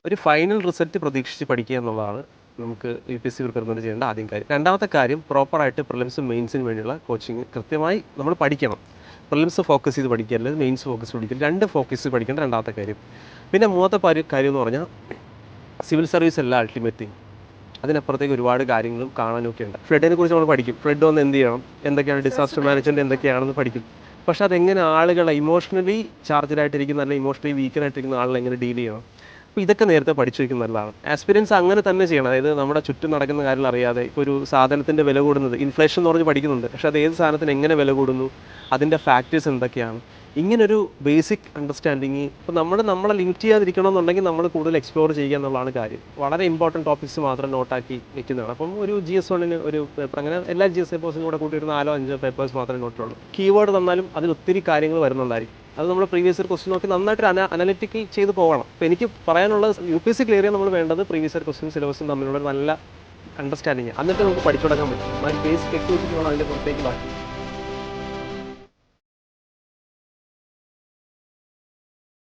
ഒരു final result പ്രതീക്ഷിച്ച് പഠിക്കുക എന്നുള്ളതാണ് നമുക്ക് UPSC പ്രിപ്പയർ ചെയ്യേണ്ട ആദ്യം കാര്യം. രണ്ടാമത്തെ കാര്യം പ്രോപ്പറായിട്ട് പ്രിലിംസും മെയിൻസിന് വേണ്ടിയുള്ള കോച്ചിങ് കൃത്യമായി നമ്മൾ പഠിക്കണം. പ്രിലിംസ് ഫോക്കസ് ചെയ്ത് പഠിക്കുക, അല്ലെങ്കിൽ മെയിൻസ് ഫോക്കസ് പഠിക്കുക, രണ്ട് ഫോക്കസ് പഠിക്കേണ്ട രണ്ടാമത്തെ കാര്യം. പിന്നെ മൂന്നാമത്തെ കാര്യം എന്ന് പറഞ്ഞാൽ സിവിൽ സർവീസ് അല്ല അൾട്ടിമേറ്റ് തിങ്. അതിനപ്പുറത്തേക്ക് ഒരുപാട് കാര്യങ്ങളും കാണാനും ഒക്കെ ഉണ്ട്. ഫ്ലഡിനെ കുറിച്ച് നമ്മൾ പഠിക്കും, ഫ്ലഡ് വന്ന് എന്ത് ചെയ്യണം, എന്തൊക്കെയാണ് ഡിസാസ്റ്റർ മാനേജ്മെൻറ്റ് എന്തൊക്കെയാണെന്ന് പഠിക്കും. പക്ഷെ അതെങ്ങനെ ആളുകളെ ഇമോഷണലി ചാർജഡായിട്ടിരിക്കുന്ന അല്ലെങ്കിൽ ഇമോഷണലി വീക്കറായിട്ടിരിക്കുന്ന ആളുകളെ എങ്ങനെ ഡീൽ ചെയ്യണം, അപ്പോൾ ഇതൊക്കെ നേരത്തെ പഠിച്ചു വയ്ക്കുന്നത് നല്ലതാണ്. ആസ്പിരൻസ് അങ്ങനെ തന്നെ ചെയ്യണം. അതായത് നമ്മുടെ ചുറ്റും നടക്കുന്ന കാര്യങ്ങൾ അറിയാതെ ഇപ്പോൾ ഒരു സാധനത്തിൻ്റെ വില കൂടുന്നത് ഇൻഫ്ലേഷൻ എന്ന് പറഞ്ഞ് പഠിക്കുന്നുണ്ട്, പക്ഷേ അത് ഏത് സാധനത്തിന് എങ്ങനെ വില കൂടുന്നു, അതിൻ്റെ ഫാക്ടേഴ്സ് എന്തൊക്കെയാണ്, ഇങ്ങനൊരു ബേസിക് അണ്ടർസ്റ്റാൻഡിങ് ഇപ്പോൾ നമ്മളെ ലിമിറ്റ് ചെയ്യാതിരിക്കണമെന്നുണ്ടെങ്കിൽ നമ്മൾ കൂടുതൽ എക്സ്പ്ലോർ ചെയ്യുക എന്നുള്ളതാണ് കാര്യം. വളരെ ഇമ്പോർട്ടൻറ്റ് ടോപ്പിക്സ് മാത്രം നോട്ടാക്കി വെക്കുന്നതാണ്. അപ്പം ഒരു GS1 ഒരു പേപ്പർ, അങ്ങനെ എല്ലാ GS പേപ്പേഴ്സിനും കൂടെ കൂട്ടി ഒരു 4-5 പേപ്പേഴ്സ് മാത്രമേ നോട്ടുള്ളൂ. കീവേഡ് തന്നാലും അതിൽ ഒത്തിരി കാര്യങ്ങൾ വരുന്നുണ്ടായിരിക്കും. അത് നമ്മൾ പ്രീവിയസ് ഇയർ ക്വസ്റ്റ്യൻ നോക്കി നന്നായിട്ട് അനലിറ്റിക്കൽ ചെയ്ത് പോകണം. അപ്പോൾ എനിക്ക് പറയാനുള്ളത് UPSC ക്ലിയർ ചെയ്യാൻ നമ്മൾ വേണ്ടത് പ്രീവിയസ് ഇയർ ക്വസ്റ്റ്യൻ സിലബസും തമ്മിലുള്ള നല്ല അണ്ടർസ്റ്റാൻഡിങ്. എന്നിട്ട് നമുക്ക് പഠിച്ചു തുടങ്ങാൻ പറ്റും. ബേസിക് എക്സ്പീരിയൻസ് വേണം അതിൻ്റെ പുറത്തേക്ക് ബാക്കി.